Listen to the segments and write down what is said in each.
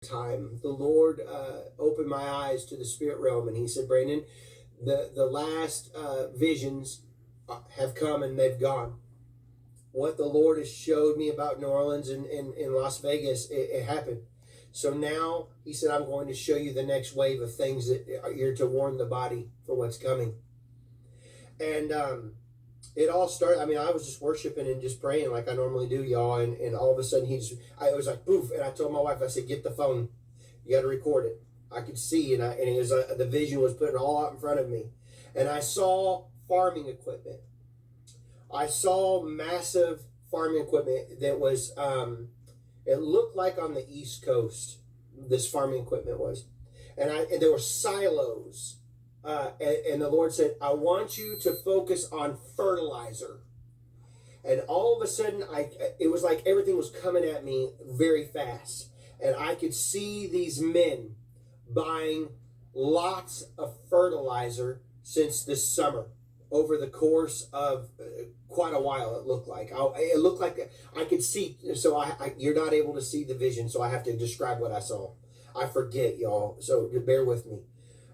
time, the Lord opened my eyes to the spirit realm, and He said, "Brandon, the last visions have come and they've gone. What the Lord has showed me about New Orleans and in Las Vegas, it happened. So now He said, I'm going to show you the next wave of things that you're to warn the body for what's coming." And it all started. I mean, I was just worshiping and just praying like I normally do, y'all. And all of a sudden, I was like, poof. And I told my wife, I said, "Get the phone. You got to record it." I could see, and it was the vision was putting all out in front of me. And I saw farming equipment. I saw massive farming equipment that was, it looked like on the East Coast, this farming equipment was. And there were silos. And the Lord said, "I want you to focus on fertilizer." And all of a sudden, it was like everything was coming at me very fast. And I could see these men buying lots of fertilizer since this summer over the course of quite a while. It looked like I could see. So you're not able to see the vision, so I have to describe what I saw. I forget, y'all, so bear with me.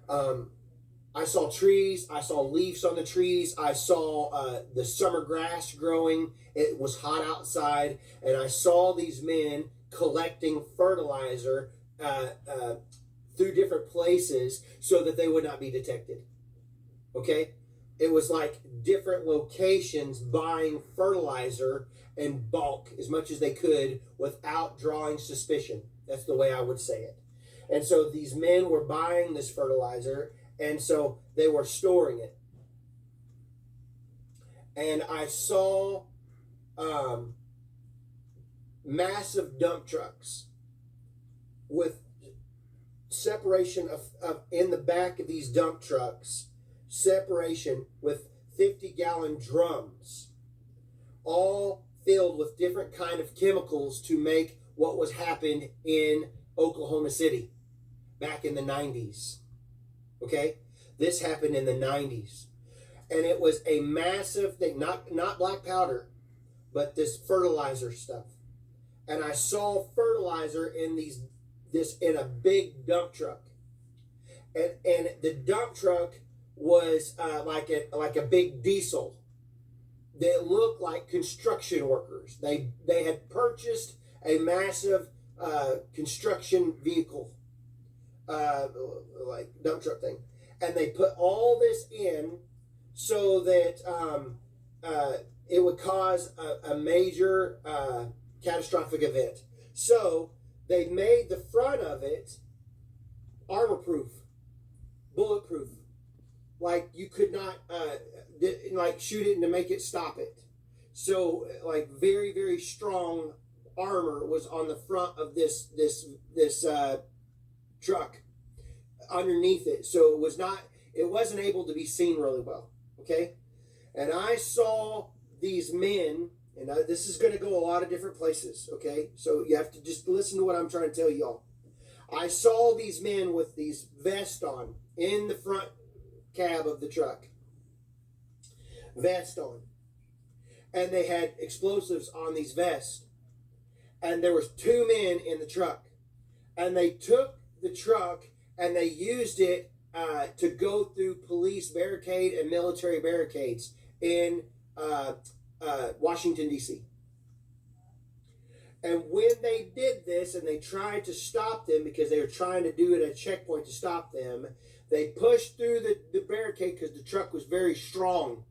I saw trees. I saw leaves on the trees. I saw the summer grass growing. It was hot outside, and I saw these men collecting fertilizer through different places so that they would not be detected. Okay? It was like different locations buying fertilizer in bulk as much as they could without drawing suspicion. That's the way I would say it. And so these men were buying this fertilizer, and so they were storing it. And I saw massive dump trucks with separation of in the back of these dump trucks, separation with 50-gallon drums, all filled with different kind of chemicals to make what was happened in Oklahoma City back in the 90s. Okay? This happened in the 90s. And it was a massive thing, not black powder, but this fertilizer stuff. And I saw fertilizer in in a big dump truck. And the dump truck was like a big diesel that looked like construction workers. They had purchased a massive construction vehicle, like dump truck thing, and they put all this in so that it would cause a major catastrophic event. So they made the front of it armor-proof, bulletproof. Like you could not like shoot it and to make it stop it. So like very, very strong armor was on the front of this truck underneath it. So it wasn't able to be seen really well. Okay. And I saw these men, and this is going to go a lot of different places. Okay. So you have to just listen to what I'm trying to tell y'all. I saw these men with these vests on in the front cab of the truck, vest on, and they had explosives on these vests, and there was two men in the truck, and they took the truck and they used it to go through police barricade and military barricades in Washington, D.C. And when they did this and they tried to stop them because they were trying to do it at a checkpoint to stop them, they pushed through the barricade because the truck was very strong.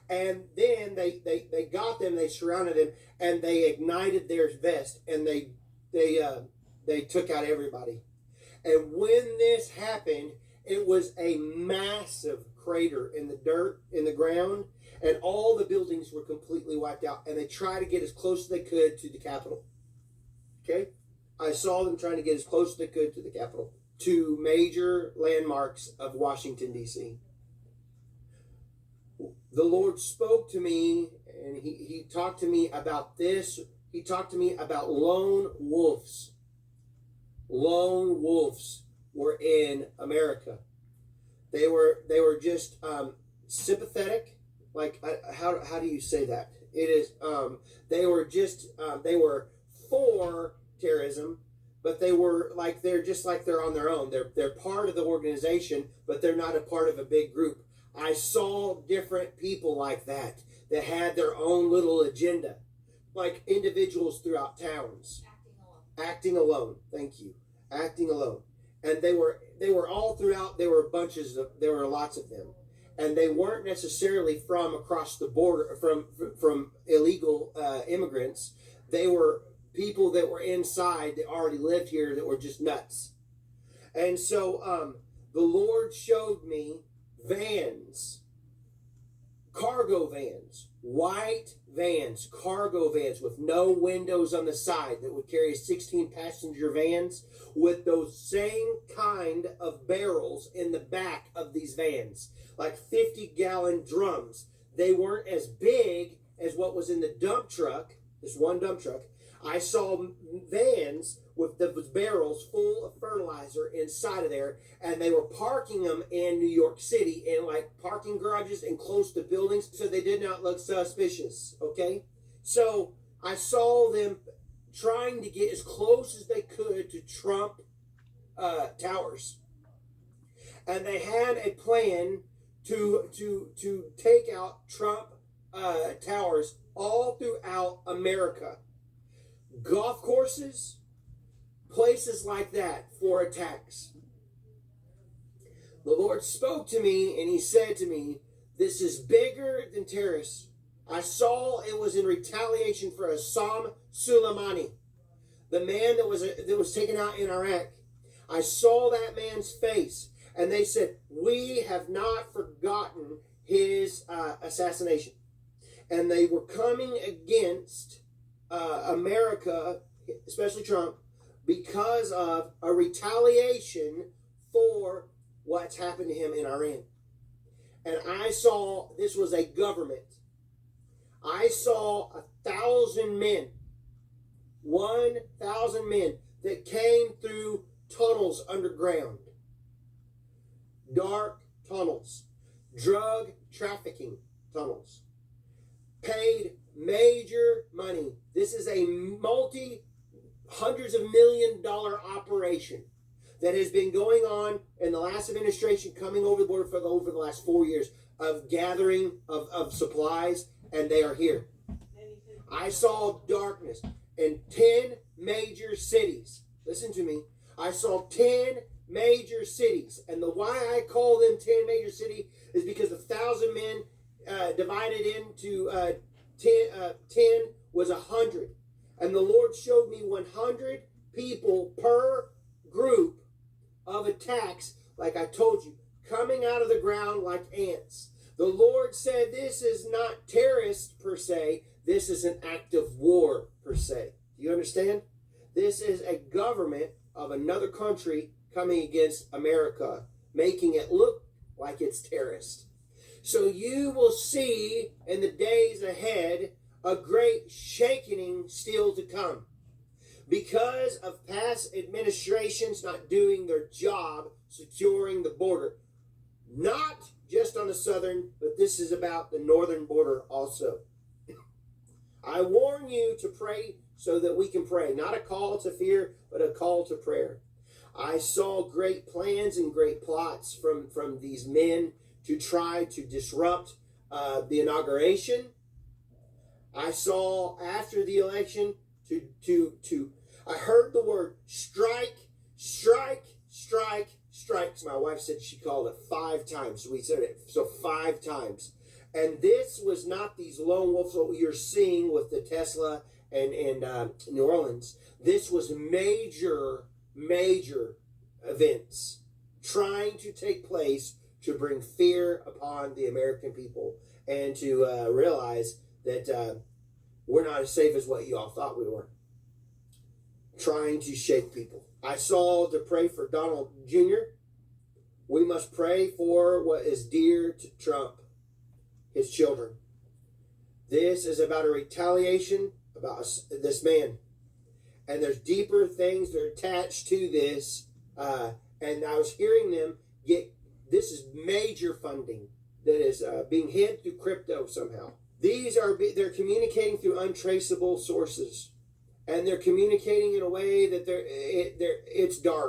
And then they got them, they surrounded them, and they ignited their vest, and they took out everybody. And when this happened, it was a massive crater in the dirt, in the ground, and all the buildings were completely wiped out. And they tried to get as close as they could to the Capitol. Okay? I saw them trying to get as close as they could to the Capitol, to major landmarks of Washington, D.C. The Lord spoke to me, and he talked to me about this. He talked to me about lone wolves. Lone wolves were in America. They were just sympathetic. Like, how do you say that? It is they were for terrorism, but they're just like they're on their own. They're part of the organization, but they're not a part of a big group. I saw different people like that had their own little agenda, like individuals throughout towns. Acting alone. Thank you. Acting alone. And they were all throughout. There were lots of them. And they weren't necessarily from across the border, from illegal immigrants. They were people that were inside that already lived here that were just nuts. And so the Lord showed me vans, cargo vans, white vans, cargo vans with no windows on the side that would carry 16 passenger vans with those same kind of barrels in the back of these vans, like 50-gallon drums. They weren't as big as what was in the dump truck, this one dump truck. I saw vans with those barrels full of fertilizer inside of there, and they were parking them in New York City in like parking garages and close to buildings, so they did not look suspicious, okay? So I saw them trying to get as close as they could to Trump towers. And they had a plan to take out Trump towers all throughout America. Golf courses, places like that for attacks. The Lord spoke to me and he said to me, this is bigger than terrorists. I saw it was in retaliation for Assam Soleimani, the man that was taken out in Iraq. I saw that man's face, and they said, we have not forgotten his assassination. And they were coming against America, especially Trump, because of a retaliation for what's happened to him in Iran. And I saw this was a government. I saw 1,000 men, 1,000 men that came through tunnels underground, dark tunnels, drug trafficking tunnels, paid major money. This is a hundreds of $1,000,000 operation that has been going on in the last administration, coming over the border for over the last 4 years of gathering of supplies, and they are here. I saw darkness in 10 major cities. Listen to me. I saw 10 major cities, and the why I call them 10 major cities is because 1,000 men divided into 10 was 100. And the Lord showed me 100 people per group of attacks, like I told you, coming out of the ground like ants. The Lord said this is not terrorists per se, this is an act of war per se. Do you understand? This is a government of another country coming against America, making it look like it's terrorist. So you will see in the days ahead a great shaking still to come because of past administrations not doing their job securing the border. Not just on the southern, but this is about the northern border also. I warn you to pray so that we can pray. Not a call to fear, but a call to prayer. I saw great plans and great plots from these men to try to disrupt the inauguration. I saw after the election I heard the word strike, strike, strike, strikes. My wife said she called it 5 times. We said it so 5 times. And this was not these lone wolves what you're seeing with the Tesla and New Orleans. This was major events trying to take place to bring fear upon the American people and to realize that we're not as safe as what you all thought we were. Trying to shake people. I saw to pray for Donald Jr. We must pray for what is dear to Trump, his children. This is about a retaliation about this man. And there's deeper things that are attached to this. And I was hearing them this is major funding that is being hid through crypto somehow. They're communicating through untraceable sources. and they're communicating in a way that it's dark.